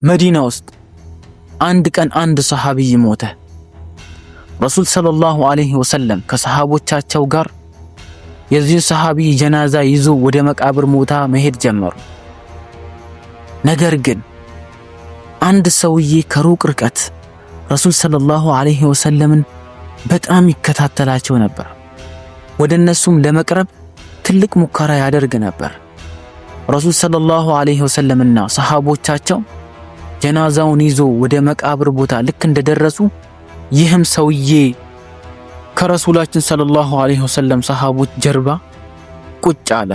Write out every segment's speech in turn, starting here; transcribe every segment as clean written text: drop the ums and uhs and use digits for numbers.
መዲና ውስጥ አንድ ቀን አንድ ሰሃቢይ ሞተ። ረሱል ሰለላሁ ዐለይሂ ወሰለም ከሰሃቦቻቸው ጋር የዚህ ሰሃቢይ ጀናዛ ይዞ ወደ መቃብር ቦታ መሄድ ጀመሩ። ነገር ግን አንድ ሰውዬ ከሩቅ ርቀት ረሱል ሰለላሁ ዐለይሂ ወሰለምን በጣም ይከታተላቸው ነበር። ወደ እነሱም ለመቅረብ ትልቅ ሙከራ ያደርግ ነበር። ረሱል ሰለላሁ ዐለይሂ ወሰለምና ሰሃቦቻቸው ጀናዛውን ይዞ ወደ መቃብር ቦታ ልክ እንደደረሱ ይህም ሰውዬ ከረሱላችን ሰለላሁ ዐለይሂ ወሰለም ሰሃቦች ጀርባ ቁጭ አለ።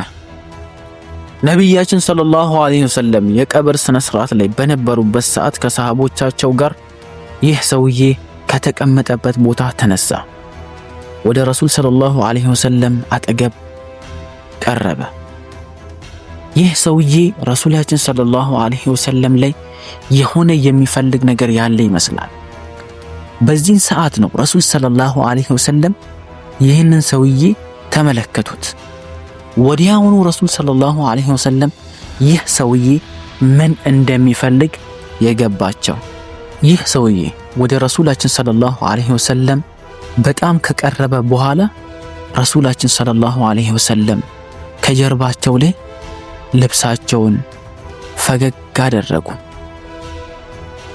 ነቢያችን ሰለላሁ ዐለይሂ ወሰለም የቀብር ስነ ስርዓት ላይ በነበሩበት ሰዓት ከሰሃቦቻቸው ጋር ይህ ሰውዬ ከተቀመጠበት ቦታ ተነሳ። ወደ ረሱል ሰለላሁ ዐለይሂ ወሰለም አጠገብ ቀረበ። ይህ ሰውዬ ረሱላችን ሰለላሁ ዐለይሂ ወሰለም ላይ የሆነ የሚፈልግ ነገር ያለ ይመስላል። በዚህ ሰዓት ነው ረሱል ሰለላሁ ዐለይሂ ወሰለም ይህንን ሰውዬ ተመለከቱት። ወዲያውኑ ረሱል ሰለላሁ ዐለይሂ ወሰለም ይህ ሰውዬ ምን እንደሚፈልግ የገባቸው። ይህ ሰውዬ ወደ ረሱላችን ሰለላሁ ዐለይሂ ወሰለም በጣም ከቀረበ በኋላ ረሱላችን ሰለላሁ ዐለይሂ ወሰለም ከጀርባቸው ላይ ልብሳቸውን ፈገግ አደረጉ።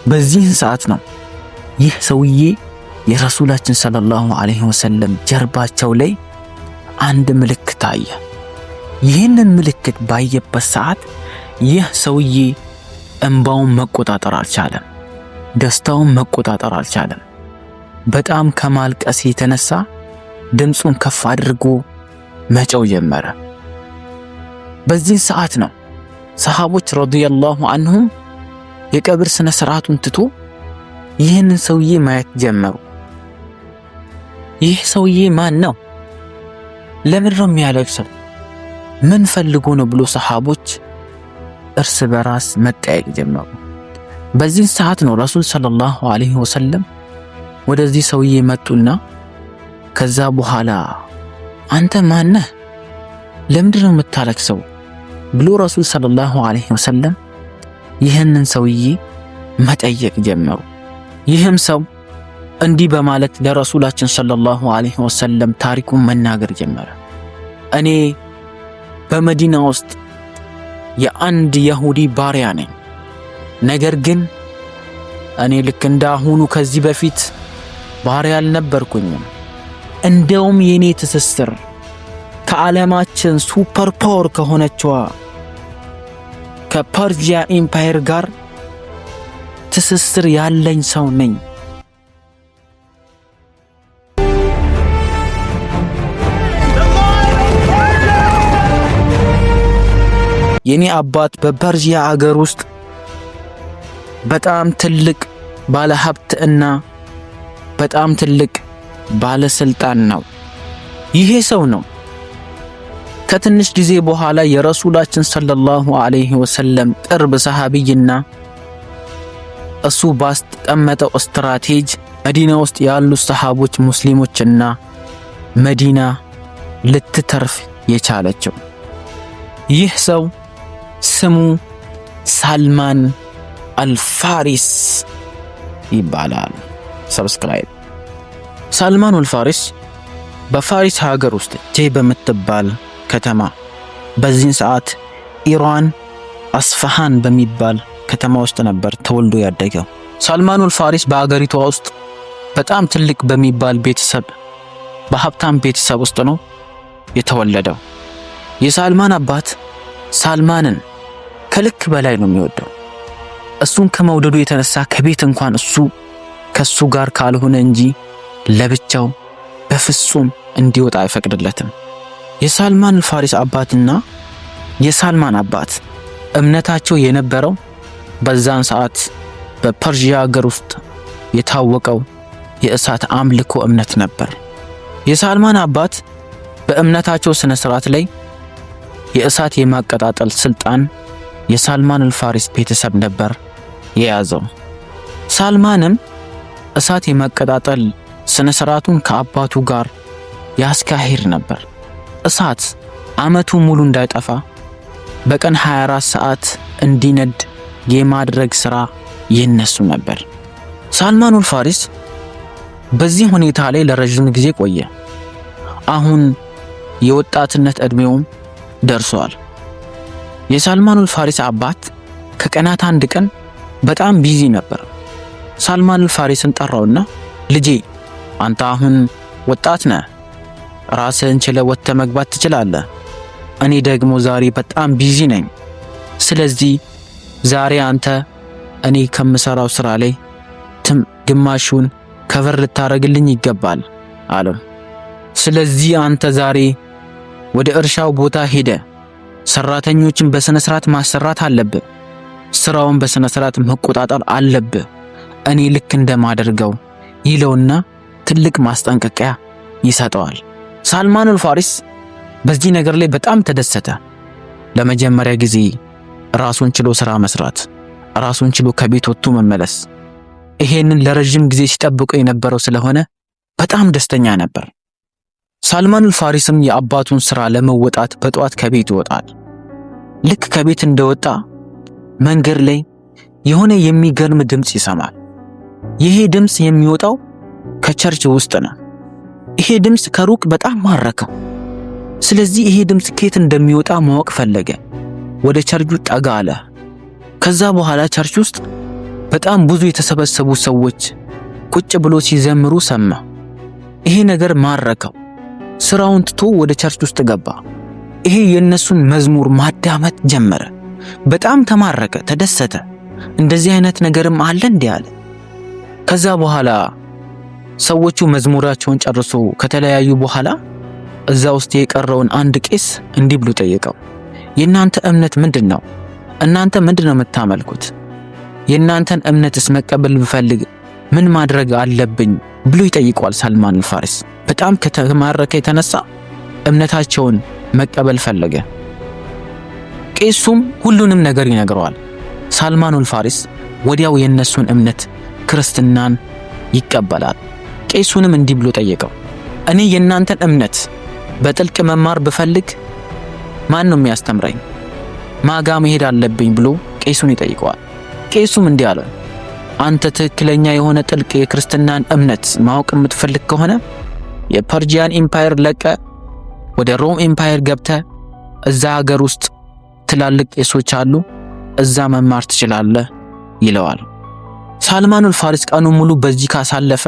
በዚህ ሰዓት ነው ይህ ሰውዬ የረሱላችን ሰለላሁ ዐለይሂ ወሰለም ጀርባቸው ላይ አንድ ምልክት አየ። ይህንን ምልክት ባየበት ሰዓት ይህ ሰውዬ እንባውን መቆጣጠር አልቻለም፣ ደስታውን መቆጣጠር አልቻለም። በጣም ከማልቀስ የተነሳ ድምፁን ከፍ አድርጎ መጮህ ጀመረ። በዚህ ሰዓት ነው ሰሃቦች ረዲየላሁ ዐንሁም የቀብር ስነ ስርዓቱን ትቶ ይህንን ሰውዬ ማየት ጀመሩ። ይህ ሰውዬ ማን ነው? ለምን ነው የሚያለቅሰው? ምን ፈልጎ ነው ብሎ ሰሃቦች እርስ በራስ መጠያየቅ ጀመሩ። በዚህ ሰዓት ነው ረሱል ሰለላሁ ዐለይሂ ወሰለም ወደዚህ ሰውዬ መጡና ከዛ በኋላ አንተ ማን ነህ? ለምንድን ነው የምታለቅሰው? ብሎ ረሱል ሰለላሁ ዐለይሂ ወሰለም ይህንን ሰውዬ መጠየቅ ጀመሩ። ይህም ሰው እንዲህ በማለት ለረሱላችን ሰለላሁ ዐለይሂ ወሰለም ታሪኩን መናገር ጀመረ። እኔ በመዲና ውስጥ የአንድ የሁዲ ባሪያ ነኝ። ነገር ግን እኔ ልክ እንዳሁኑ ከዚህ በፊት ባሪያ አልነበርኩኝም። እንደውም የኔ ትስስር ከዓለማችን ሱፐር ፓወር ከሆነችዋ ከፐርሺያ ኤምፓየር ጋር ትስስር ያለኝ ሰው ነኝ። የኔ አባት በፐርሺያ አገር ውስጥ በጣም ትልቅ ባለሀብት እና በጣም ትልቅ ባለስልጣን ነው። ይሄ ሰው ነው ከትንሽ ጊዜ በኋላ የረሱላችን ሰለላሁ ዐለይሂ ወሰለም ቅርብ ሰሃቢይና እሱ ባስቀመጠው ስትራቴጂ መዲና ውስጥ ያሉ ሰሃቦች ሙስሊሞችና መዲና ልትተርፍ የቻለችው። ይህ ሰው ስሙ ሳልማን አልፋሪስ ይባላል። ሰብስክራይብ። ሳልማን አልፋሪስ በፋሪስ ሀገር ውስጥ ጄ በምትባል ከተማ በዚህ ሰዓት ኢራን አስፋሃን በሚባል ከተማ ውስጥ ነበር ተወልዶ ያደገው። ሳልማን አልፋሪስ በአገሪቷ ውስጥ በጣም ትልቅ በሚባል ቤተሰብ በሀብታም ቤተሰብ ውስጥ ነው የተወለደው። የሳልማን አባት ሳልማንን ከልክ በላይ ነው የሚወደው። እሱን ከመውደዱ የተነሳ ከቤት እንኳን እሱ ከሱ ጋር ካልሆነ እንጂ ለብቻው በፍጹም እንዲወጣ አይፈቅድለትም። የሳልማን አልፋሪስ አባትና የሳልማን አባት እምነታቸው የነበረው በዛን ሰዓት በፐርሺያ ሀገር ውስጥ የታወቀው የእሳት አምልኮ እምነት ነበር። የሳልማን አባት በእምነታቸው ስነ ስርዓት ላይ የእሳት የማቀጣጠል ስልጣን የሳልማን አልፋሪስ ቤተሰብ ነበር የያዘው። ሳልማንም እሳት የማቀጣጠል ስነ ስርዓቱን ከአባቱ ጋር ያስካሂድ ነበር። እሳት አመቱ ሙሉ እንዳይጠፋ በቀን 24 ሰዓት እንዲነድ የማድረግ ስራ የነሱ ነበር። ሳልማኑል ፋሪስ በዚህ ሁኔታ ላይ ለረጅም ጊዜ ቆየ። አሁን የወጣትነት ዕድሜውም ደርሷል። የሳልማኑል ፋሪስ አባት ከቀናት አንድ ቀን በጣም ቢዚ ነበር። ሳልማኑል ፋሪስን ጠራውና ልጄ አንተ አሁን ወጣት ነህ፣ ራስህን ችለህ ወጥተህ መግባት ትችላለህ። እኔ ደግሞ ዛሬ በጣም ቢዚ ነኝ። ስለዚህ ዛሬ አንተ እኔ ከምሰራው ስራ ላይ ግማሹን ከቨር ልታረግልኝ ይገባል አለው። ስለዚህ አንተ ዛሬ ወደ እርሻው ቦታ ሄደ ሰራተኞችን በስነ ስርዓት ማሰራት አለብህ። ስራውን በስነ ስርዓት መቆጣጠር አለብህ፣ እኔ ልክ እንደማደርገው ይለውና ትልቅ ማስጠንቀቂያ ይሰጠዋል። ሳልማኑል ፋሪስ በዚህ ነገር ላይ በጣም ተደሰተ። ለመጀመሪያ ጊዜ ራሱን ችሎ ስራ መስራት፣ ራሱን ችሎ ከቤት ወጥቶ መመለስ፣ ይሄንን ለረጅም ጊዜ ሲጠብቀው የነበረው ስለሆነ በጣም ደስተኛ ነበር። ሳልማኑል ፋሪስም የአባቱን ስራ ለመወጣት በጠዋት ከቤት ይወጣል። ልክ ከቤት እንደወጣ መንገድ ላይ የሆነ የሚገርም ድምጽ ይሰማል። ይሄ ድምጽ የሚወጣው ከቸርች ውስጥ ነው። ይሄ ድምጽ ከሩቅ በጣም ማረከው። ስለዚህ ይሄ ድምጽ ከየት እንደሚወጣ ማወቅ ፈለገ። ወደ ቸርቹ ጠጋ አለ። ከዛ በኋላ ቸርች ውስጥ በጣም ብዙ የተሰበሰቡ ሰዎች ቁጭ ብሎ ሲዘምሩ ሰማ። ይሄ ነገር ማረከው። ስራውን ትቶ ወደ ቸርች ውስጥ ገባ። ይሄ የነሱን መዝሙር ማዳመጥ ጀመረ። በጣም ተማረከ፣ ተደሰተ። እንደዚህ አይነት ነገርም አለ እንዴ አለ። ከዛ በኋላ ሰዎቹ መዝሙራቸውን ጨርሶ ከተለያዩ በኋላ እዛ ውስጥ የቀረውን አንድ ቄስ እንዲህ ብሎ ጠየቀው፣ የእናንተ እምነት ምንድነው? እናንተ ምንድነው የምታመልኩት? የእናንተን እምነትስ መቀበል ብፈልግ ምን ማድረግ አለብኝ ብሎ ይጠይቀዋል። ሳልማኑል ፋሪስ በጣም ከተማረከ የተነሳ እምነታቸውን መቀበል ፈለገ። ቄሱም ሁሉንም ነገር ይነግረዋል። ሳልማኑል ፋሪስ ወዲያው የነሱን እምነት ክርስትናን ይቀበላል። ቄሱንም እንዲህ ብሎ ጠየቀው፣ እኔ የእናንተን እምነት በጥልቅ መማር ብፈልግ ማን ነው የሚያስተምረኝ? ማጋ መሄድ አለብኝ ብሎ ቄሱን ይጠይቀዋል። ቄሱም እንዲህ አለ፣ አንተ ትክክለኛ የሆነ ጥልቅ የክርስትናን እምነት ማወቅ የምትፈልግ ከሆነ የፐርጂያን ኢምፓየር ለቀ ወደ ሮም ኢምፓየር ገብተ እዛ ሀገር ውስጥ ትላልቅ ቄሶች አሉ፣ እዛ መማር ትችላለህ ይለዋል። ሳልማኑል ፋሪስ ቀኑ ሙሉ በዚህ ካሳለፈ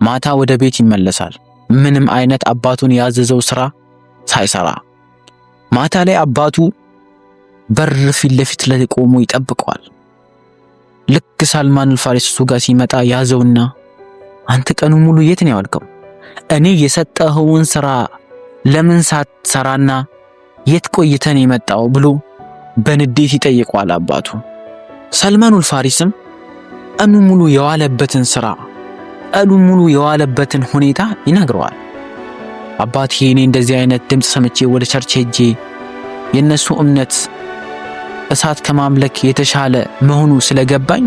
ማታ ወደ ቤት ይመለሳል። ምንም አይነት አባቱን ያዘዘው ስራ ሳይሰራ ማታ ላይ አባቱ በር ፊት ለፊት ላይ ቆሞ ይጠብቀዋል። ልክ ሳልማኑል ፋሪስ እሱ ጋር ሲመጣ ያዘውና አንተ ቀኑ ሙሉ የት ነው ያልከው? እኔ የሰጠኸውን ስራ ለምን ሳትሰራና የት ቆይተን የመጣው ብሎ በንዴት ይጠይቀዋል አባቱ። ሳልማኑል ፋሪስም ቀኑ ሙሉ የዋለበትን ስራ ቀኑ ሙሉ የዋለበትን ሁኔታ ይነግረዋል። አባቴ እኔ እንደዚህ አይነት ድምጽ ሰምቼ ወደ ቸርች ሄጄ የነሱ እምነት እሳት ከማምለክ የተሻለ መሆኑ ስለገባኝ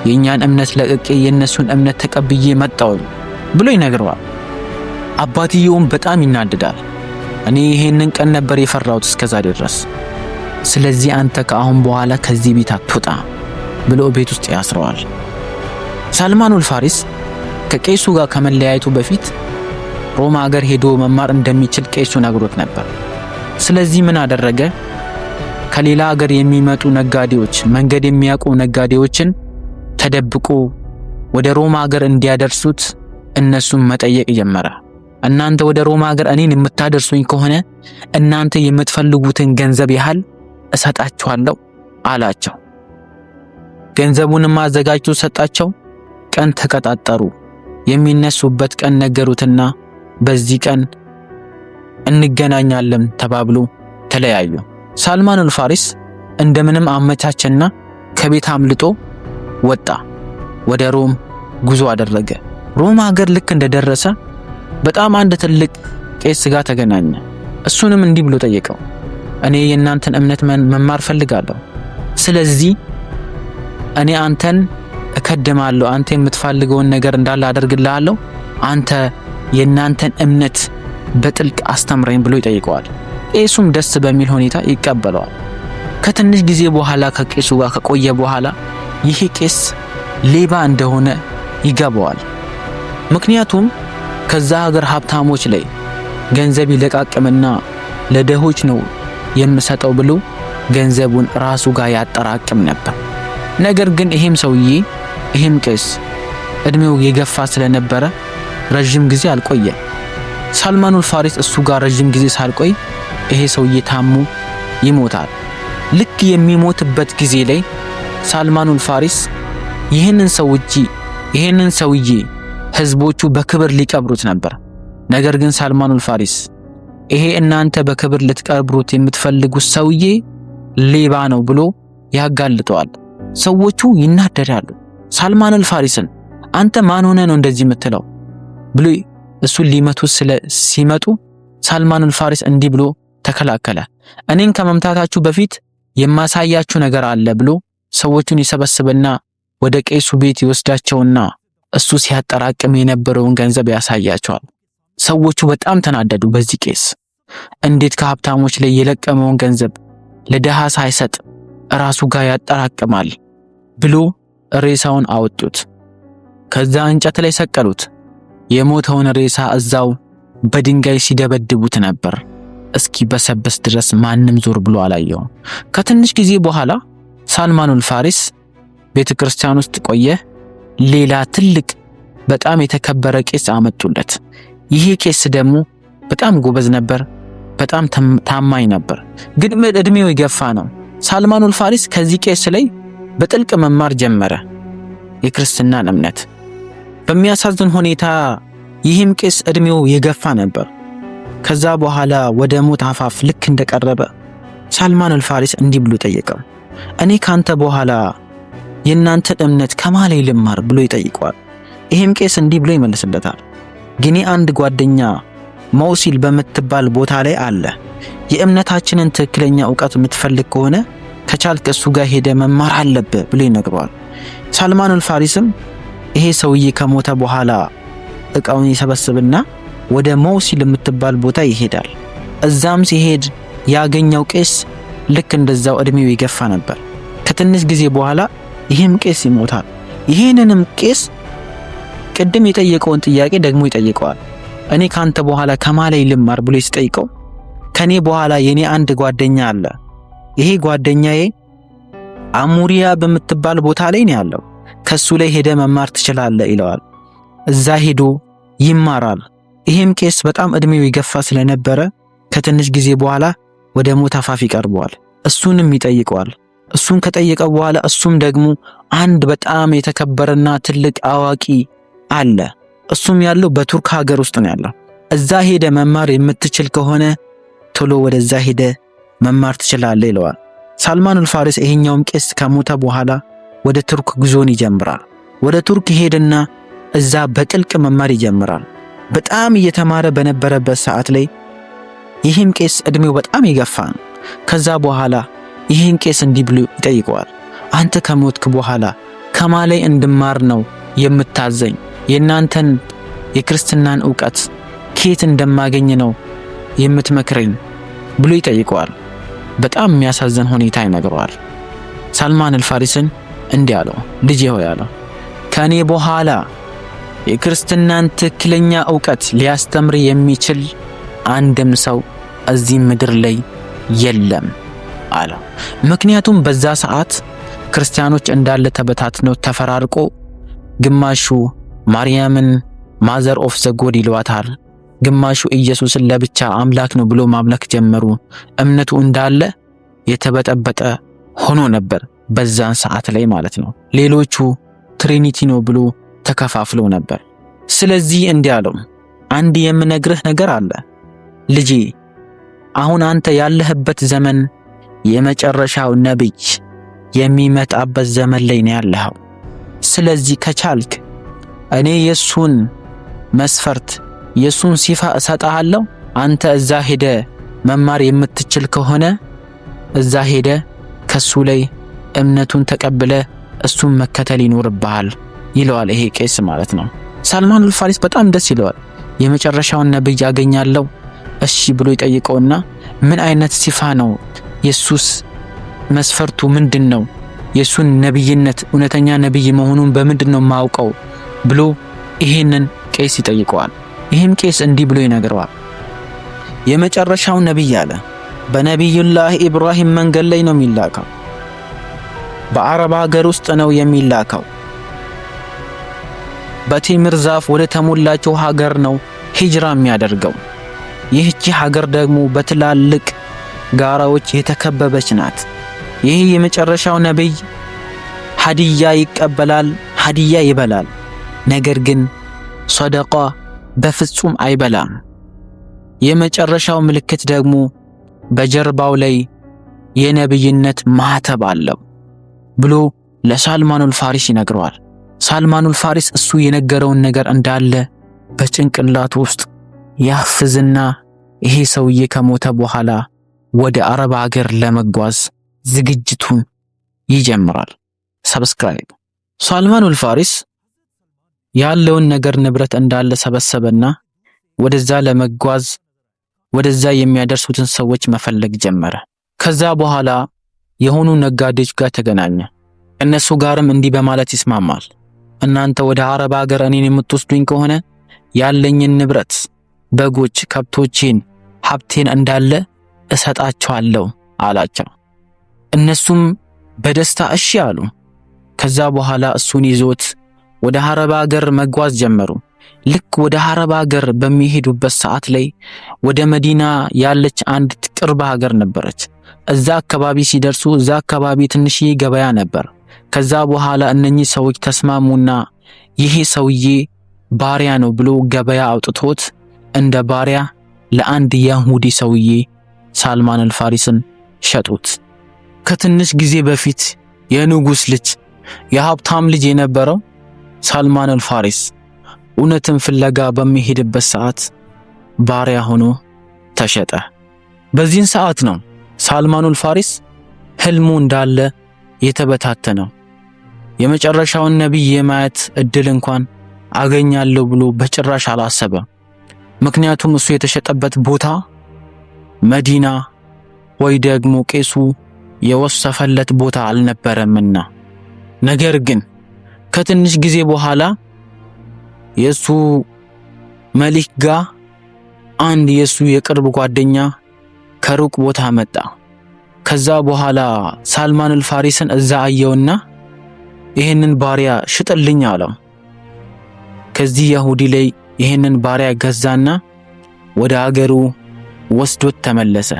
የኛን እምነት ለቅቄ የነሱን እምነት ተቀብዬ መጣው ብሎ ይነግረዋል። አባትየውም በጣም ይናደዳል። እኔ ይሄንን ቀን ነበር የፈራሁት እስከዛ ድረስ፣ ስለዚህ አንተ ከአሁን በኋላ ከዚህ ቤት አትወጣ ብሎ ቤት ውስጥ ያስረዋል። ሳልማኑል ፋሪስ ከቄሱ ጋር ከመለያየቱ በፊት ሮማ ሀገር ሄዶ መማር እንደሚችል ቄሱ ነግሮት ነበር። ስለዚህ ምን አደረገ? ከሌላ ሀገር የሚመጡ ነጋዴዎች፣ መንገድ የሚያውቁ ነጋዴዎችን ተደብቆ ወደ ሮማ ሀገር እንዲያደርሱት እነሱን መጠየቅ ጀመረ። እናንተ ወደ ሮማ ሀገር እኔን የምታደርሱኝ ከሆነ እናንተ የምትፈልጉትን ገንዘብ ያህል እሰጣችኋለሁ አላቸው። ገንዘቡንም አዘጋጅቶ ሰጣቸው። ቀን ተቀጣጠሩ። የሚነሱበት ቀን ነገሩትና በዚህ ቀን እንገናኛለን ተባብሎ ተለያዩ። ሳልማኑል ፋሪስ እንደምንም አመቻቸና ከቤት አምልጦ ወጣ። ወደ ሮም ጉዞ አደረገ። ሮም ሀገር ልክ እንደደረሰ በጣም አንድ ትልቅ ቄስ ጋር ተገናኘ። እሱንም እንዲህ ብሎ ጠየቀው፣ እኔ የእናንተን እምነት መማር ፈልጋለሁ። ስለዚህ እኔ አንተን እከድማለሁ፣ አንተ የምትፈልገውን ነገር እንዳለ አደርግልሃለሁ። አንተ የእናንተን እምነት በጥልቅ አስተምረኝ ብሎ ይጠይቀዋል። ቄሱም ደስ በሚል ሁኔታ ይቀበለዋል። ከትንሽ ጊዜ በኋላ ከቄሱ ጋር ከቆየ በኋላ ይሄ ቄስ ሌባ እንደሆነ ይገባዋል። ምክንያቱም ከዛ ሀገር ሀብታሞች ላይ ገንዘብ ይለቃቅምና ለደሆች ነው የምሰጠው ብሎ ገንዘቡን ራሱ ጋር ያጠራቅም ነበር። ነገር ግን ይሄም ቄስ እድሜው የገፋ ስለነበረ ረጅም ጊዜ አልቆየም። ሳልማኑል ፋሪስ እሱ ጋር ረጅም ጊዜ ሳልቆይ ይሄ ሰውዬ ታሞ ይሞታል። ልክ የሚሞትበት ጊዜ ላይ ሳልማኑል ፋሪስ ይህንን ሰውዬ ህዝቦቹ በክብር ሊቀብሩት ነበር። ነገር ግን ሳልማኑል ፋሪስ ይሄ እናንተ በክብር ልትቀብሩት የምትፈልጉት ሰውዬ ሌባ ነው ብሎ ያጋልጠዋል። ሰዎቹ ይናደዳሉ። ሳልማኑል ፋሪስን አንተ ማን ሆነ ነው እንደዚህ የምትለው ብሎ እሱን ሊመቱት ሲመጡ ሳልማኑል ፋሪስ እንዲህ ብሎ ተከላከለ። እኔን ከመምታታችሁ በፊት የማሳያችሁ ነገር አለ ብሎ ሰዎቹን ይሰበስብና ወደ ቄሱ ቤት ይወስዳቸውና እሱ ሲያጠራቅም የነበረውን ገንዘብ ያሳያቸዋል። ሰዎቹ በጣም ተናደዱ። በዚህ ቄስ እንዴት ከሀብታሞች ላይ የለቀመውን ገንዘብ ለደሃ ሳይሰጥ ራሱ ጋር ያጠራቅማል ብሎ ሬሳውን አወጡት። ከዛ እንጨት ላይ ሰቀሉት። የሞተውን ሬሳ እዛው በድንጋይ ሲደበድቡት ነበር እስኪ በሰበስ ድረስ ማንም ዞር ብሎ አላየው። ከትንሽ ጊዜ በኋላ ሳልማኑል ፋሪስ ቤተክርስቲያን ውስጥ ቆየ። ሌላ ትልቅ በጣም የተከበረ ቄስ አመጡለት። ይሄ ቄስ ደግሞ በጣም ጎበዝ ነበር፣ በጣም ታማኝ ነበር፣ ግን እድሜው የገፋ ነው። ሳልማኑል ፋሪስ ከዚህ ቄስ ላይ በጥልቅ መማር ጀመረ የክርስትናን እምነት። በሚያሳዝን ሁኔታ ይህም ቄስ እድሜው የገፋ ነበር። ከዛ በኋላ ወደ ሞት አፋፍ ልክ እንደቀረበ ሳልማኑል ፋሪስ እንዲህ ብሎ ጠየቀው፣ እኔ ካንተ በኋላ የእናንተን እምነት ከማላይ ልማር ብሎ ይጠይቀዋል። ይህም ቄስ እንዲህ ብሎ ይመልስለታል፣ ግን አንድ ጓደኛ መውሲል በምትባል ቦታ ላይ አለ። የእምነታችንን ትክክለኛ ዕውቀት የምትፈልግ ከሆነ ከቻልክ እሱ ጋር ሄደ መማር አለብህ ብሎ ይነግረዋል። ሳልማኑል ፋሪስም ይሄ ሰውዬ ከሞተ በኋላ ዕቃውን ይሰበስብና ወደ መውሲል የምትባል ቦታ ይሄዳል። እዛም ሲሄድ ያገኘው ቄስ ልክ እንደዛው እድሜው ይገፋ ነበር። ከትንሽ ጊዜ በኋላ ይህም ቄስ ይሞታል። ይህንንም ቄስ ቅድም የጠየቀውን ጥያቄ ደግሞ ይጠይቀዋል። እኔ ካንተ በኋላ ከማላይ ልማር ብሎ ሲጠይቀው ከኔ በኋላ የኔ አንድ ጓደኛ አለ፣ ይሄ ጓደኛዬ አሙሪያ በምትባል ቦታ ላይ ነው ያለው፣ ከሱ ላይ ሄደ መማር ትችላለህ ይለዋል። እዛ ሄዶ ይማራል። ይህም ቄስ በጣም እድሜው ይገፋ ስለነበረ ከትንሽ ጊዜ በኋላ ወደ ሞት አፋፍ ይቀርበዋል። እሱንም ይጠይቀዋል። እሱን ከጠየቀ በኋላ እሱም ደግሞ አንድ በጣም የተከበረና ትልቅ አዋቂ አለ። እሱም ያለው በቱርክ ሀገር ውስጥ ነው ያለው። እዛ ሄደ መማር የምትችል ከሆነ ቶሎ ወደዛ ሄደ መማር ትችላለህ ይለዋል። ሳልማኑል ፋሪስ ይሄኛውም ቄስ ከሞተ በኋላ ወደ ቱርክ ጉዞን ይጀምራል። ወደ ቱርክ ሄድና እዛ በጥልቅ መማር ይጀምራል። በጣም እየተማረ በነበረበት ሰዓት ላይ ይህም ቄስ እድሜው በጣም ይገፋ ነው። ከዛ በኋላ ይህን ቄስ እንዲህ ብሎ ይጠይቀዋል፣ አንተ ከሞትክ በኋላ ከማላይ እንድማር ነው የምታዘኝ? የእናንተን የክርስትናን ዕውቀት ከየት እንደማገኝ ነው የምትመክረኝ ብሎ ይጠይቀዋል። በጣም የሚያሳዝን ሁኔታ ይነግረዋል። ሳልማኑል ፋሪስን እንዲህ አለው፣ ልጄ ሆይ አለው፣ ከኔ በኋላ የክርስትናን ትክክለኛ ዕውቀት ሊያስተምር የሚችል አንድም ሰው እዚህ ምድር ላይ የለም አለው። ምክንያቱም በዛ ሰዓት ክርስቲያኖች እንዳለ ተበታትነው ተፈራርቆ ግማሹ ማርያምን ማዘር ኦፍ ዘ ጎድ ይሏታል፣ ግማሹ ኢየሱስን ለብቻ አምላክ ነው ብሎ ማምለክ ጀመሩ። እምነቱ እንዳለ የተበጠበጠ ሆኖ ነበር በዛን ሰዓት ላይ ማለት ነው። ሌሎቹ ትሪኒቲ ነው ብሎ ተከፋፍለው ነበር። ስለዚህ እንዲህ አለው፣ አንድ የምነግርህ ነገር አለ ልጄ፣ አሁን አንተ ያለህበት ዘመን የመጨረሻው ነብይ የሚመጣበት ዘመን ላይ ነው ያለኸው። ስለዚህ ከቻልክ እኔ የሱን መስፈርት የሱን ሲፋ እሰጥሃለሁ። አንተ እዛ ሄደ መማር የምትችል ከሆነ እዛ ሄደ ከሱ ላይ እምነቱን ተቀብለ እሱን መከተል ይኖርብሃል ይለዋል። ይሄ ቄስ ማለት ነው። ሳልማኑል ፋሪስ በጣም ደስ ይለዋል። የመጨረሻውን ነብይ ያገኛለሁ እሺ ብሎ ይጠይቀውና ምን አይነት ሲፋ ነው የሱስ መስፈርቱ ምንድነው የሱን ነብይነት እውነተኛ ነብይ መሆኑን በምንድነው ማውቀው ብሎ ይሄንን ቄስ ይጠይቀዋል። ይህም ቄስ እንዲህ ብሎ ይነግረዋል። የመጨረሻው ነብይ አለ በነብዩላህ ኢብራሂም መንገድ ላይ ነው የሚላከው። በአረብ ሀገር ውስጥ ነው የሚላከው። በቴምር ዛፍ ወደ ተሞላችው ሀገር ነው ሂጅራ የሚያደርገው። ይህቺ ሀገር ደግሞ በትላልቅ ጋራዎች የተከበበች ናት። ይህ የመጨረሻው ነብይ ሀዲያ ይቀበላል፣ ሀዲያ ይበላል። ነገር ግን ሰደቃ በፍጹም አይበላም። የመጨረሻው ምልክት ደግሞ በጀርባው ላይ የነብይነት ማህተብ አለው ብሎ ለሳልማኑል ፋሪስ ይነግረዋል። ሳልማኑል ፋሪስ እሱ የነገረውን ነገር እንዳለ በጭንቅላቱ ውስጥ ያፍዝና ይሄ ሰውዬ ከሞተ በኋላ ወደ አረብ ሀገር ለመጓዝ ዝግጅቱን ይጀምራል። ሰብስክራይብ። ሳልማኑል ፋሪስ ያለውን ነገር ንብረት እንዳለ ሰበሰበና ወደዛ ለመጓዝ ወደዛ የሚያደርሱትን ሰዎች መፈለግ ጀመረ። ከዛ በኋላ የሆኑ ነጋዴዎች ጋር ተገናኘ። እነሱ ጋርም እንዲህ በማለት ይስማማል። እናንተ ወደ አረብ ሀገር እኔን የምትወስዱኝ ከሆነ ያለኝን ንብረት፣ በጎች፣ ከብቶቼን፣ ሀብቴን እንዳለ እሰጣቸዋለሁ አላቸው። እነሱም በደስታ እሺ አሉ። ከዛ በኋላ እሱን ይዞት ወደ አረብ ሀገር መጓዝ ጀመሩ። ልክ ወደ አረብ ሀገር በሚሄዱበት ሰዓት ላይ ወደ መዲና ያለች አንድ ቅርብ ሀገር ነበረች። እዛ አካባቢ ሲደርሱ እዛ አካባቢ ትንሽዬ ገበያ ነበር። ከዛ በኋላ እነኚህ ሰዎች ተስማሙና ይሄ ሰውዬ ባሪያ ነው ብሎ ገበያ አውጥቶት እንደ ባሪያ ለአንድ የሁዲ ሰውዬ ሳልማኑል ፋሪስን ሸጡት። ከትንሽ ጊዜ በፊት የንጉስ ልጅ የሀብታም ልጅ የነበረው ሳልማኑል ፋሪስ እውነትን ፍለጋ በሚሄድበት ሰዓት ባሪያ ሆኖ ተሸጠ። በዚህን ሰዓት ነው ሳልማኑል ፋሪስ ህልሙ እንዳለ የተበታተነው። የመጨረሻውን ነብይ የማየት እድል እንኳን አገኛለሁ ብሎ በጭራሽ አላሰበም። ምክንያቱም እሱ የተሸጠበት ቦታ መዲና ወይ ደግሞ ቄሱ የወሰፈለት ቦታ አልነበረምና። ነገር ግን ከትንሽ ጊዜ በኋላ የሱ መሊክ ጋር አንድ የሱ የቅርብ ጓደኛ ከሩቅ ቦታ መጣ። ከዛ በኋላ ሳልማኑል ፋሪስን እዛ አየውና ይሄንን ባሪያ ሽጥልኝ አለው። ከዚህ ይሁዲ ላይ ይሄንን ባሪያ ገዛና ወደ አገሩ ወስዶት ተመለሰ።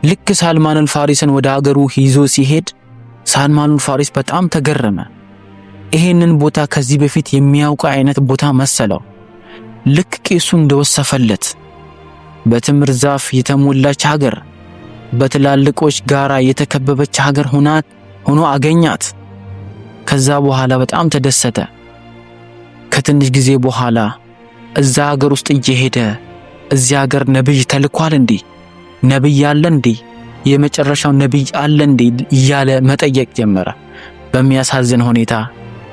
ልክ ሳልማኑል ፋሪስን ወደ አገሩ ይዞ ሲሄድ ሳልማኑል ፋሪስ በጣም ተገረመ። ይሄንን ቦታ ከዚህ በፊት የሚያውቀው አይነት ቦታ መሰለው። ልክ ቄሱ እንደወሰፈለት በትምር ዛፍ የተሞላች ሀገር፣ በትላልቆች ጋራ የተከበበች ሀገር ሆኖ አገኛት። ከዛ በኋላ በጣም ተደሰተ። ከትንሽ ጊዜ በኋላ እዛ ሀገር ውስጥ እየሄደ እዚህ ሀገር ነብይ ተልኳል እንዴ? ነብይ አለ እንዴ? የመጨረሻው ነብይ አለ እንዴ? እያለ መጠየቅ ጀመረ። በሚያሳዝን ሁኔታ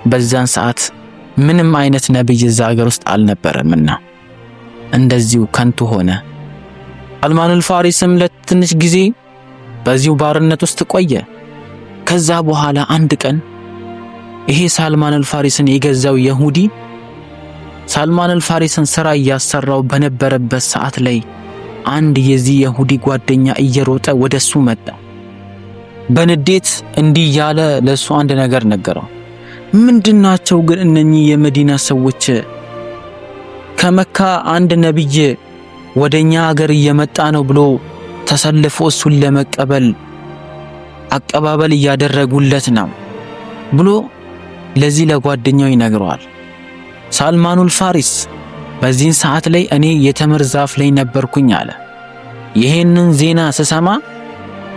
በዛን ሰዓት ምንም አይነት ነብይ እዛ ሀገር ውስጥ አልነበረምና እንደዚሁ ከንቱ ሆነ። ሳልማኑል ፋሪስም ለትንሽ ጊዜ በዚሁ ባርነት ውስጥ ቆየ። ከዛ በኋላ አንድ ቀን ይሄ ሳልማኑል ፋሪስን የገዛው ይሁዲ ሳልማኑል ፋሪስን ስራ እያሰራው በነበረበት ሰዓት ላይ አንድ የዚህ ይሁዲ ጓደኛ እየሮጠ ወደሱ መጣ። በንዴት እንዲህ ያለ ለሱ አንድ ነገር ነገረው። ምንድናቸው ግን እነኚህ የመዲና ሰዎች? ከመካ አንድ ነብይ ወደኛ ሀገር እየመጣ ነው ብሎ ተሰልፎ እሱን ለመቀበል አቀባበል እያደረጉለት ነው ብሎ ለዚህ ለጓደኛው ይነግረዋል። ሳልማኑል ፋሪስ በዚህን ሰዓት ላይ እኔ የተምር ዛፍ ላይ ነበርኩኝ አለ። ይሄንን ዜና ስሰማ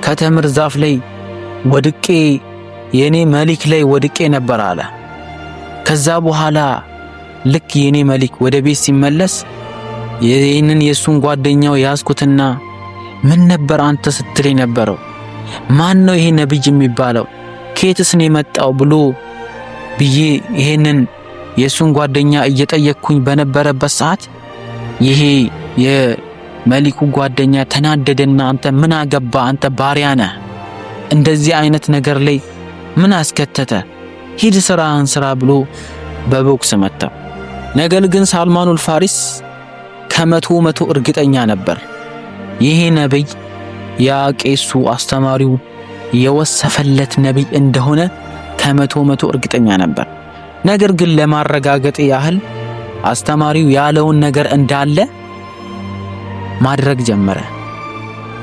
ከተምር ዛፍ ላይ ወድቄ የኔ መሊክ ላይ ወድቄ ነበር አለ። ከዛ በኋላ ልክ የኔ መሊክ ወደ ቤት ሲመለስ ይሄንን የሱን ጓደኛው ያስኩትና ምን ነበር አንተ ስትል የነበረው? ማን ነው ይሄ ነብይ የሚባለው? ከየትስ ነው የመጣው ብሎ ብዬ ይሄንን የሱን ጓደኛ እየጠየቅኩኝ በነበረበት ሰዓት ይሄ የመሊኩ ጓደኛ ተናደደና አንተ ምን አገባ? አንተ ባሪያ ነህ፣ እንደዚህ አይነት ነገር ላይ ምን አስከተተ? ሂድ ስራህን ስራ ብሎ በቦክስ መታው። ነገር ግን ሳልማኑል ፋሪስ ከመቶ እርግጠኛ ነበር ይሄ ነብይ ያ ቄሱ አስተማሪው የወሰፈለት ነብይ እንደሆነ ከመቶ እርግጠኛ ነበር። ነገር ግን ለማረጋገጥ ያህል አስተማሪው ያለውን ነገር እንዳለ ማድረግ ጀመረ።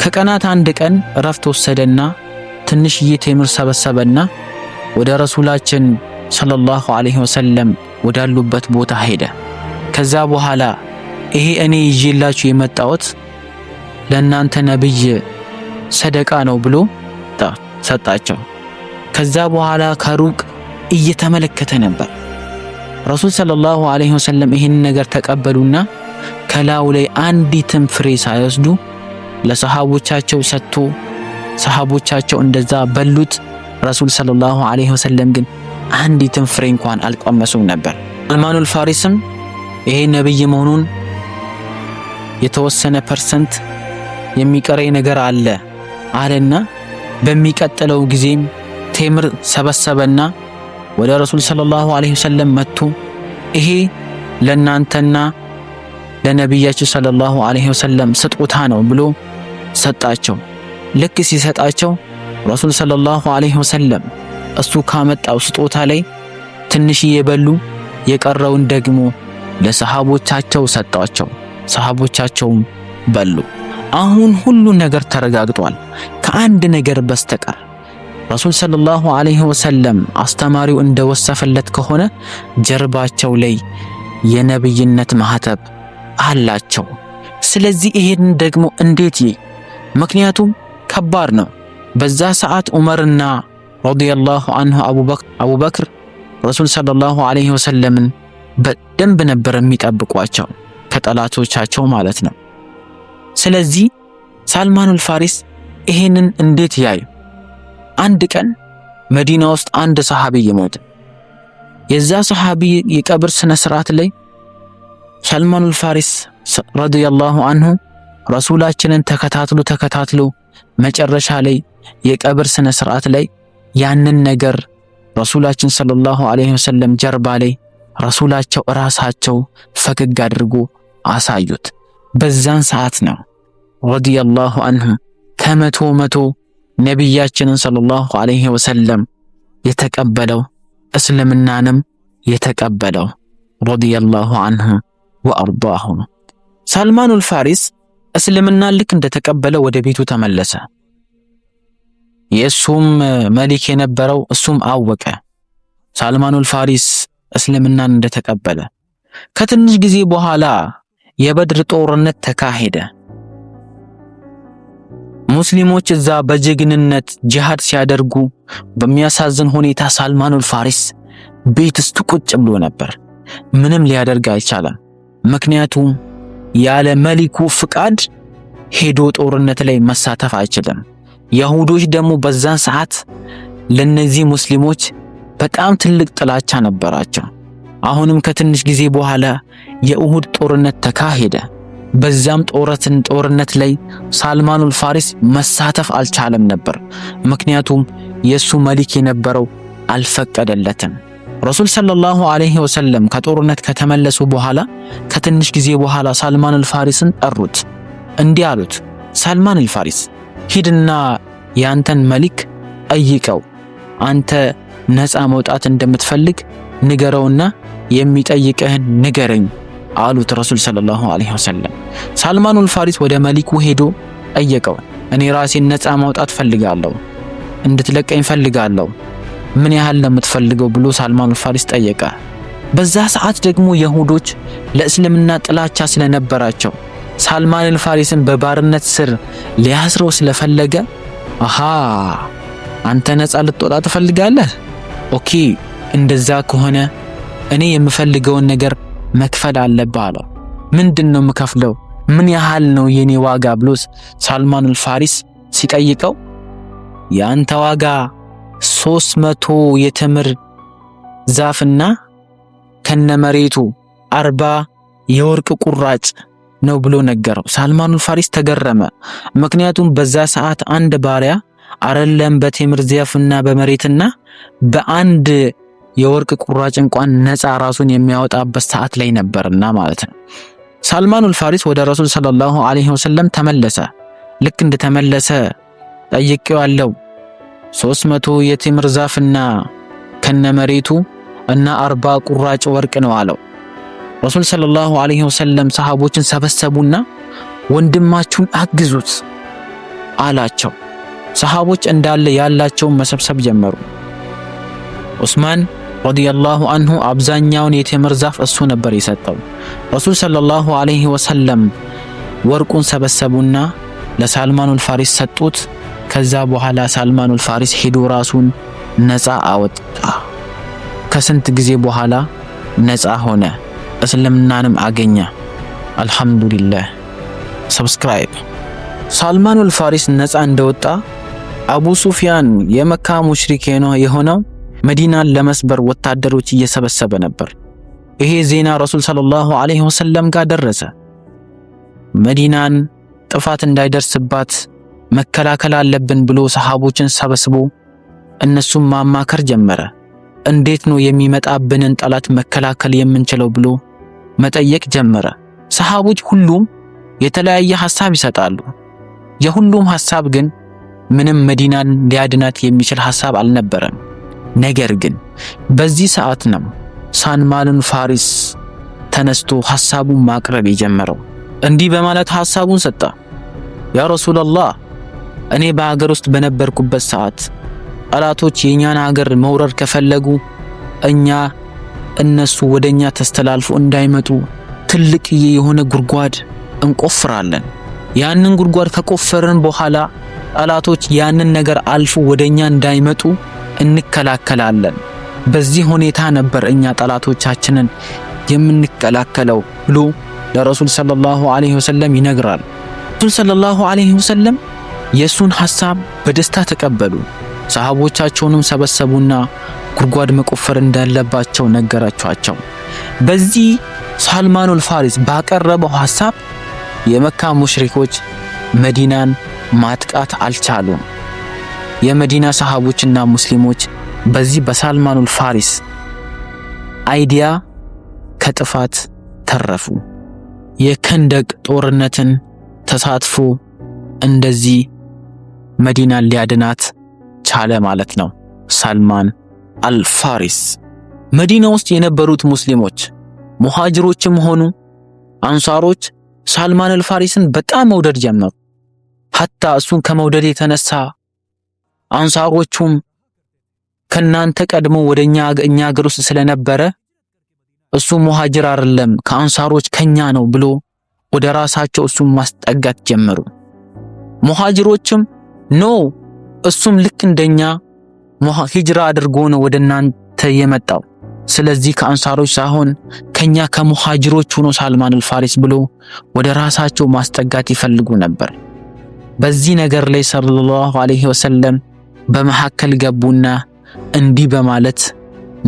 ከቀናት አንድ ቀን እረፍት ወሰደና ትንሽዬ ቴምር ሰበሰበና ወደ ረሱላችን ሰለላሁ ዐለይሂ ወሰለም ወዳሉበት ቦታ ሄደ። ከዛ በኋላ ይሄ እኔ ይዤላችሁ የመጣሁት ለእናንተ ነብይ ሰደቃ ነው ብሎ ሰጣቸው። ከዛ በኋላ ከሩቅ እየተመለከተ ነበር። ረሱል ሰለላሁ ዐለይሂ ወሰለም ይሄን ነገር ተቀበሉና ከላዩ ላይ አንዲትም ፍሬ ሳይወስዱ ለሰሃቦቻቸው ሰጥቶ ሰሃቦቻቸው እንደዛ በሉት። ረሱል ሰለላሁ ዐለይሂ ወሰለም ግን አንዲትም ፍሬ እንኳን አልቀመሱም ነበር። ሰልማኑል ፋሪስም ይሄ ነብይ መሆኑን የተወሰነ ፐርሰንት የሚቀረኝ ነገር አለና በሚቀጥለው ጊዜም ቴምር ሰበሰበና ወደ ረሱል ሰለላሁ ዐለይሂ ወሰለም መጥቶ ይሄ ለናንተና ለነብያችን ሰለላሁ ዐለይሂ ወሰለም ስጦታ ነው ብሎ ሰጣቸው። ልክ ሲሰጣቸው ረሱል ሰለላሁ ዐለይሂ ወሰለም እሱ ካመጣው ስጦታ ላይ ትንሽዬ በሉ፣ የቀረውን ደግሞ ለሰሃቦቻቸው ሰጣቸው። ሰሃቦቻቸውም በሉ። አሁን ሁሉ ነገር ተረጋግጧል ከአንድ ነገር በስተቀር ረሱል ሰለላሁ ዐለይሂ ወሰለም አስተማሪው እንደወሰፈለት ከሆነ ጀርባቸው ላይ የነብይነት ማህተብ አላቸው። ስለዚህ ይሄን ደግሞ እንዴት ምክንያቱም ከባድ ነው። በዛ ሰዓት ዑመርና ረዲየላሁ ዐንሁ አቡበክር ረሱል ሰለላሁ ዐለይሂ ወሰለምን በደንብ ነበር የሚጠብቋቸው ከጠላቶቻቸው ማለት ነው። ስለዚህ ሳልማኑል ፋሪስ ይሄንን እንዴት ያዩ? አንድ ቀን መዲና ውስጥ አንድ ሰሃቢ ይሞት። የዛ ሰሃቢ የቀብር ስነ ስርዓት ላይ ሰልማኑል ፋሪስ ረዲየላሁ ዐንሁ ረሱላችንን ተከታትሎ መጨረሻ ላይ የቀብር ስነ ስርዓት ላይ ያንን ነገር ረሱላችን ሰለላሁ ዐለይሂ ወሰለም ጀርባ ላይ ረሱላቸው ራሳቸው ፈገግ አድርጎ አሳዩት። በዛን ሰዓት ነው ረዲየላሁ ዐንሁ ከመቶ ነብያችንን ሰለላሁ ዐለይሂ ወሰለም የተቀበለው እስልምናንም የተቀበለው ረዲየላሁ ዐንሁ ወአርዳሁ። ሰልማኑል ፋሪስ እስልምናን ልክ እንደተቀበለ ወደ ቤቱ ተመለሰ። የእሱም መሊክ የነበረው እሱም አወቀ ሰልማኑል ፋሪስ እስልምናን እንደተቀበለ። ከትንሽ ጊዜ በኋላ የበድር ጦርነት ተካሄደ። ሙስሊሞች እዛ በጀግንነት ጂሃድ ሲያደርጉ በሚያሳዝን ሁኔታ ሰልማኑል ፋሪስ ቤት ውስጥ ቁጭ ብሎ ነበር። ምንም ሊያደርግ አልቻለም። ምክንያቱም ያለ መሊኩ ፍቃድ ሄዶ ጦርነት ላይ መሳተፍ አይችልም። ይሁዶች ደግሞ በዛን ሰዓት ለነዚህ ሙስሊሞች በጣም ትልቅ ጥላቻ ነበራቸው። አሁንም ከትንሽ ጊዜ በኋላ የኡሁድ ጦርነት ተካሄደ። በዛም ጦርነት ላይ ሰልማኑል ፋሪስ መሳተፍ አልቻለም ነበር። ምክንያቱም የሱ መሊክ የነበረው አልፈቀደለትም። ረሱል ሰለላሁ ዐለይሂ ወሰለም ከጦርነት ከተመለሱ በኋላ ከትንሽ ጊዜ በኋላ ሰልማኑል ፋሪስን ጠሩት። እንዲህ አሉት፣ ሰልማኑል ፋሪስ ሂድና ያንተን መሊክ ጠይቀው፣ አንተ ነፃ መውጣት እንደምትፈልግ ንገረውና የሚጠይቅህን ንገረኝ አሉት ረሱል ሰለላሁ ዐለይሂ ወሰለም። ሰልማኑል ፋሪስ ወደ መሊኩ ሄዶ ጠየቀው፣ እኔ ራሴን ነፃ ማውጣት ፈልጋለሁ፣ እንድትለቀኝ ፈልጋለሁ፣ ምን ያህል ለምትፈልገው ብሎ ሰልማኑል ፋሪስ ጠየቀ። በዛ ሰዓት ደግሞ ይሁዶች ለእስልምና ጥላቻ ስለነበራቸው ሰልማኑል ፋሪስን በባርነት ስር ሊያስረው ስለፈለገ አንተ ነፃ ልትወጣ ትፈልጋለህ? ኦኬ፣ እንደዛ ከሆነ እኔ የምፈልገውን ነገር መክፈል አለብህ አለው። ምንድነው የምከፍለው? ምን ያህል ነው የኔ ዋጋ ብሎ ሰልማኑል ፋሪስ ሲጠይቀው ያንተ ዋጋ 300 የተምር ዛፍና ከነመሬቱ 40 የወርቅ ቁራጭ ነው ብሎ ነገረው። ሰልማኑል ፋሪስ ተገረመ። ምክንያቱም በዛ ሰዓት አንድ ባሪያ አረለም በቴምር ዛፍና በመሬትና በአንድ የወርቅ ቁራጭ እንኳን ነፃ ራሱን የሚያወጣበት ሰዓት ላይ ነበርና ማለት ነው። ሳልማኑል ፋሪስ ወደ ረሱል ሰለላሁ ዐለይሂ ወሰለም ተመለሰ። ልክ እንደተመለሰ ጠይቄዋለሁ 300 የቴምር ዛፍና ከነመሬቱ እና 40 ቁራጭ ወርቅ ነው አለው። ረሱል ሰለላሁ ዐለይሂ ወሰለም ሰሃቦችን ሰበሰቡና ወንድማችሁን አግዙት አላቸው። ሰሃቦች እንዳለ ያላቸውን መሰብሰብ ጀመሩ። ዑስማን ረዲየላሁ አንሁ አብዛኛውን የቴምር ዛፍ እሱ ነበር የሰጠው። ረሱል ሰለላሁ ዐለይሂ ወሰለም ወርቁን ሰበሰቡና ለሳልማኑል ፋሪስ ሰጡት። ከዛ በኋላ ሳልማኑል ፋሪስ ሄዶ ራሱን ነፃ አወጣ። ከስንት ጊዜ በኋላ ነፃ ሆነ፣ እስልምናንም አገኘ። አልሐምዱሊላህ። ሰብስክራይብ። ሳልማኑል ፋሪስ ነፃ እንደወጣ አቡ ሱፊያን የመካ ሙሽሪክ የሆነው መዲናን ለመስበር ወታደሮች እየሰበሰበ ነበር። ይሄ ዜና ረሱል ሰለላሁ ዐለይሂ ወሰለም ጋር ደረሰ። መዲናን ጥፋት እንዳይደርስባት መከላከል አለብን ብሎ ሰሃቦችን ሰበስቦ እነሱም ማማከር ጀመረ። እንዴት ነው የሚመጣብንን ጠላት መከላከል የምንችለው ብሎ መጠየቅ ጀመረ። ሰሃቦች ሁሉም የተለያየ ሐሳብ ይሰጣሉ። የሁሉም ሐሳብ ግን ምንም መዲናን ሊያድናት የሚችል ሐሳብ አልነበረም። ነገር ግን በዚህ ሰዓት ነው ሳልማኑል ፋሪስ ተነስቶ ሐሳቡን ማቅረብ የጀመረው። እንዲህ በማለት ሐሳቡን ሰጣ። ያ ረሱላላህ፣ እኔ በሀገር ውስጥ በነበርኩበት ሰዓት ጠላቶች የኛን ሀገር መውረር ከፈለጉ እነሱ ወደኛ ተስተላልፎ እንዳይመጡ ትልቅዬ የሆነ ጉድጓድ እንቆፍራለን። ያንን ጉድጓድ ከቆፈርን በኋላ ጠላቶች ያንን ነገር አልፎ ወደኛ እንዳይመጡ እንከላከላለን። በዚህ ሁኔታ ነበር እኛ ጠላቶቻችንን የምንከላከለው ብሎ ለረሱል ሰለላሁ ዐለይሂ ወሰለም ይነግራል። ረሱል ሰለላሁ ዐለይሂ ወሰለም የሱን ሐሳብ በደስታ ተቀበሉ። ሰሃቦቻቸውንም ሰበሰቡና ጉድጓድ መቆፈር እንዳለባቸው ነገራቸው። በዚህ ሳልማኑል ፋሪስ ባቀረበው ሐሳብ የመካ ሙሽሪኮች መዲናን ማጥቃት አልቻሉም። የመዲና ሰሃቦችና ሙስሊሞች በዚህ በሳልማኑል ፋሪስ አይዲያ ከጥፋት ተረፉ። የከንደቅ ጦርነትን ተሳትፎ እንደዚህ መዲናን ሊያድናት ቻለ ማለት ነው። ሳልማን አልፋሪስ መዲና ውስጥ የነበሩት ሙስሊሞች ሙሃጅሮችም ሆኑ አንሳሮች ሳልማን አልፋሪስን በጣም መውደድ ጀመሩ። ሐታ እሱን ከመውደድ የተነሳ አንሳሮቹም ከናንተ ቀድሞ ወደኛ ሀገር ውስጥ ስለነበረ እሱ ሙሃጅር አይደለም ከአንሳሮች ከኛ ነው ብሎ ወደ ራሳቸው እሱን ማስጠጋት ጀመሩ። ሙሃጅሮችም ኖ እሱም ልክ እንደኛ ሂጅራ አድርጎ ነው ወደ እናንተ የመጣው፣ ስለዚህ ከአንሳሮች ሳይሆን ከኛ ከሙሃጅሮች ሆኖ ሳልማን አልፋሪስ ብሎ ወደ ራሳቸው ማስጠጋት ይፈልጉ ነበር። በዚህ ነገር ላይ ሰለላሁ ዐለይሂ ወሰለም በመሐከል ገቡና እንዲህ በማለት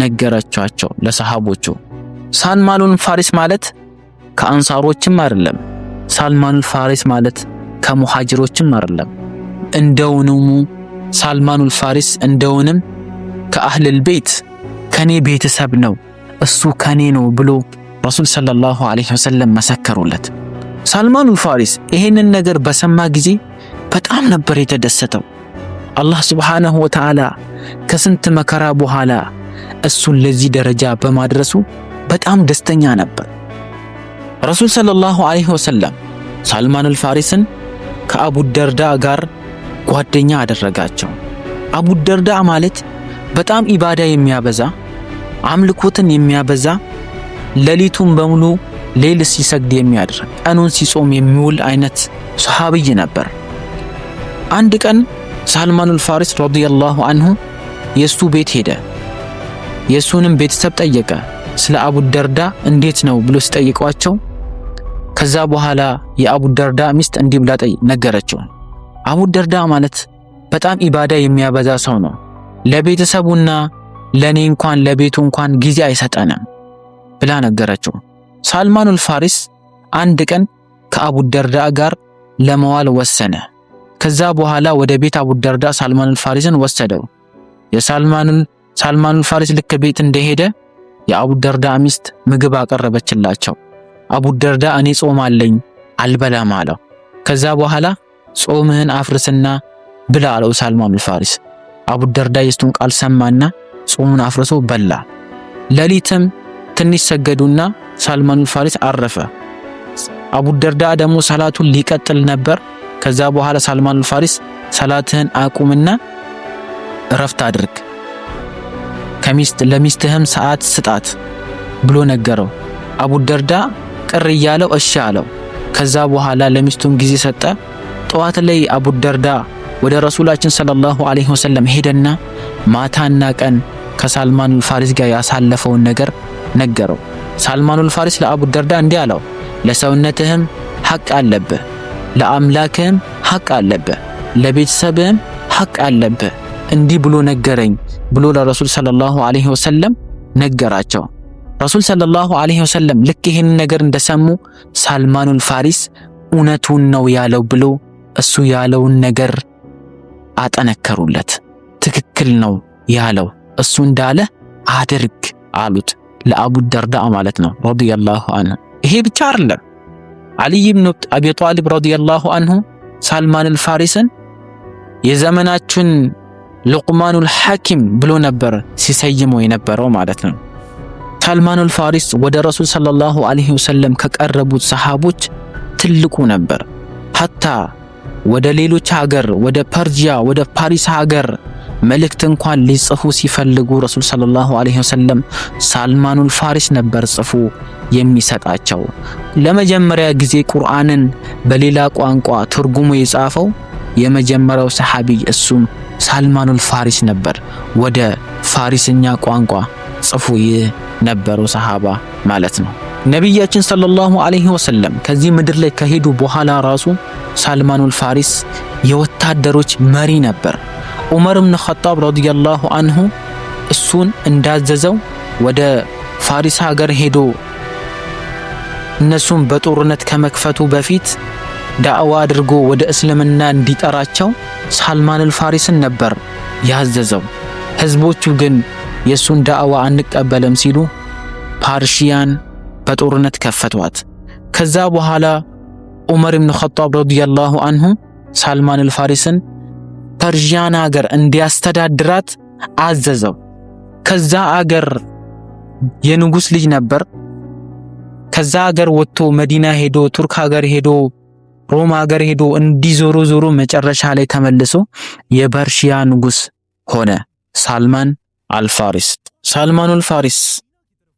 ነገራቸው ለሰሃቦቹ። ሳልማኑል ፋሪስ ማለት ከአንሳሮችም አይደለም፣ ሳልማኑል ፋሪስ ማለት ከሙሃጅሮችም አይደለም። እንደውንም ሳልማኑል ፋሪስ እንደውንም ከአህለል ቤት ከኔ ቤተሰብ ነው፣ እሱ ከኔ ነው ብሎ ረሱል ሰለላሁ ዐለይሂ ወሰለም መሰከሩለት። ሳልማኑል ፋሪስ ይሄንን ነገር በሰማ ጊዜ በጣም ነበር የተደሰተው። አላህ ሱብሓነሁ ወተዓላ ከስንት መከራ በኋላ እሱን ለዚህ ደረጃ በማድረሱ በጣም ደስተኛ ነበር። ረሱል ሰለላሁ ዐለይሂ ወሰለም ሳልማኑል ፋሪስን ከአቡ ደርዳ ጋር ጓደኛ አደረጋቸው። አቡ ደርዳ ማለት በጣም ኢባዳ የሚያበዛ አምልኮትን የሚያበዛ ሌሊቱን በሙሉ ሌሊት ሲሰግድ የሚያድር ቀኑን ሲጾም የሚውል አይነት ሰሃቢይ ነበር። አንድ ቀን ሳልማኑል ፋሪስ ረዲየላሁ አንሁ የሱ ቤት ሄደ። የሱንም ቤተሰብ ጠየቀ። ስለ አቡ ደርዳ እንዴት ነው ብሎ ሲጠይቋቸው ከዛ በኋላ የአቡ ደርዳ ሚስት እንዲህ ብላ ነገረችው። አቡ ደርዳ ማለት በጣም ኢባዳ የሚያበዛ ሰው ነው። ለቤተሰቡና ለኔ እንኳን ለቤቱ እንኳን ጊዜ አይሰጠንም ብላ ነገረችው። ሳልማኑል ፋሪስ አንድ ቀን ከአቡ ደርዳ ጋር ለመዋል ወሰነ። ከዛ በኋላ ወደ ቤት አቡ ደርዳ ሳልማን አልፋሪስን ወሰደው። ሳልማን አልፋሪስ ልክ ቤት እንደሄደ የአቡ ደርዳ ሚስት ምግብ አቀረበችላቸው። አቡ ደርዳ እኔ ጾም አለኝ አልበላም አለው። ከዛ በኋላ ጾምህን አፍርስና ብላ አለው ሳልማን አልፋሪስ። አቡ ደርዳ የእሱን ቃል ሰማና ጾሙን አፍርሶ በላ። ሌሊትም ትንሽ ሰገዱና ሳልማን አልፋሪስ አረፈ። አቡ ደርዳ ደግሞ ሰላቱን ሊቀጥል ነበር። ከዛ በኋላ ሳልማን አልፋሪስ ሰላትህን አቁምና እረፍት አድርግ፣ ለሚስትህም ሰዓት ስጣት ብሎ ነገረው። አቡ ደርዳ ቅር እያለው እሺ አለው። ከዛ በኋላ ለሚስቱም ጊዜ ሰጠ። ጠዋት ላይ አቡ ደርዳ ወደ ረሱላችን ሰለላሁ ዐለይሂ ወሰለም ሄደና ማታና ቀን ከሳልማን አልፋሪስ ጋር ያሳለፈውን ነገር ነገረው። ሳልማን አልፋሪስ ለአቡ ደርዳ እንዲህ አለው፣ ለሰውነትህም ሐቅ አለብህ፣ ለአምላክህም ሐቅ አለብህ፣ ለቤተሰብህም ሐቅ አለብህ እንዲህ ብሎ ነገረኝ ብሎ ለረሱል ሰለላሁ ዐለይሂ ወሰለም ነገራቸው። ረሱል ሰለላሁ ዐለይሂ ወሰለም ልክ ይህን ነገር እንደሰሙ ሳልማን አልፋሪስ እውነቱን ነው ያለው ብሎ እሱ ያለውን ነገር አጠነከሩለት። ትክክል ነው ያለው እሱ እንዳለ አድርግ አሉት፣ ለአቡ ደርዳ ማለት ነው ረዲየላሁ ዐንሁ። ይሄ ብቻ አይደለም፣ አልይ ኢብኑ አቢ ጣሊብ ረዲየላሁ ዐንሁ ሳልማን አልፋሪስን የዘመናችን ሉቅማኑል ሐኪም ብሎ ነበር ሲሰይመው የነበረው ማለት ነው። ሳልማን አልፋሪስ ወደ ረሱል ሰለላሁ ዐለይሂ ወሰለም ከቀረቡት ሰሃቦች ትልቁ ነበር። ሐታ ወደ ሌሎች ሀገር ወደ ፐርጂያ ወደ ፓሪስ ሀገር መልእክት እንኳን ሊጽፉ ሲፈልጉ ረሱል ሰለላሁ ዐለይሂ ወሰለም ሳልማን አልፋሪስ ነበር ጽፎ የሚሰጣቸው። ለመጀመሪያ ጊዜ ቁርአንን በሌላ ቋንቋ ትርጉሙ የጻፈው የመጀመሪያው ሰሃቢ እሱም ሳልማን አልፋሪስ ነበር። ወደ ፋሪስኛ ቋንቋ ጽፎ የነበረው ሰሃባ ማለት ነው። ነቢያችን ሰለላሁ ዐለይሂ ወሰለም ከዚህ ምድር ላይ ከሄዱ በኋላ ራሱ ሳልማን አልፋሪስ የወታደሮች መሪ ነበር። ዑመር ኢብኑ ኸጣብ ረዲየላሁ ዐንሁ እሱን እንዳዘዘው ወደ ፋሪስ ሀገር ሄዶ እነሱም በጦርነት ከመክፈቱ በፊት ዳዕዋ አድርጎ ወደ እስልምና እንዲጠራቸው ሳልማን አልፋሪስን ነበር ያዘዘው። ህዝቦቹ ግን የሱን ዳዕዋ አንቀበልም ሲሉ ፓርሺያን በጦርነት ከፈቷት። ከዛ በኋላ ዑመር ኢብኑ ኸጣብ ረዲየላሁ ዐንሁ ሳልማን አልፋሪስን ፐርሺያን ሀገር እንዲያስተዳድራት አዘዘው። ከዛ አገር የንጉስ ልጅ ነበር። ከዛ ሀገር ወጥቶ መዲና ሄዶ ቱርክ ሀገር ሄዶ ሮማ ሀገር ሄዶ እንዲዞሩ ዞሮ መጨረሻ ላይ ተመልሶ የፐርሺያ ንጉስ ሆነ ሳልማን አልፋሪስ። ሳልማን አልፋሪስ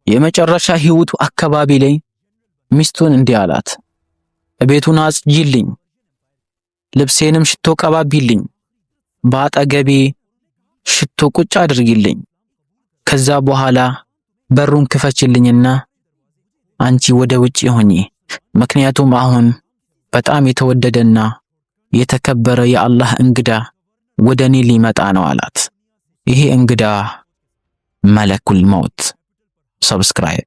የመጨረሻ ህይወቱ አካባቢ ላይ ሚስቱን እንዲህ አላት፣ ቤቱን አጽጂልኝ፣ ልብሴንም ሽቶ ቀባቢልኝ፣ በአጠገቤ ሽቶ ቁጭ አድርጊልኝ፣ ከዛ በኋላ በሩን ክፈችልኝና አንቺ ወደ ውጪ ሆኚ፣ ምክንያቱም አሁን በጣም የተወደደና የተከበረ የአላህ እንግዳ ወደኔ ሊመጣ ነው አላት። ይሄ እንግዳ መለኩል መውት። ሰብስክራይብ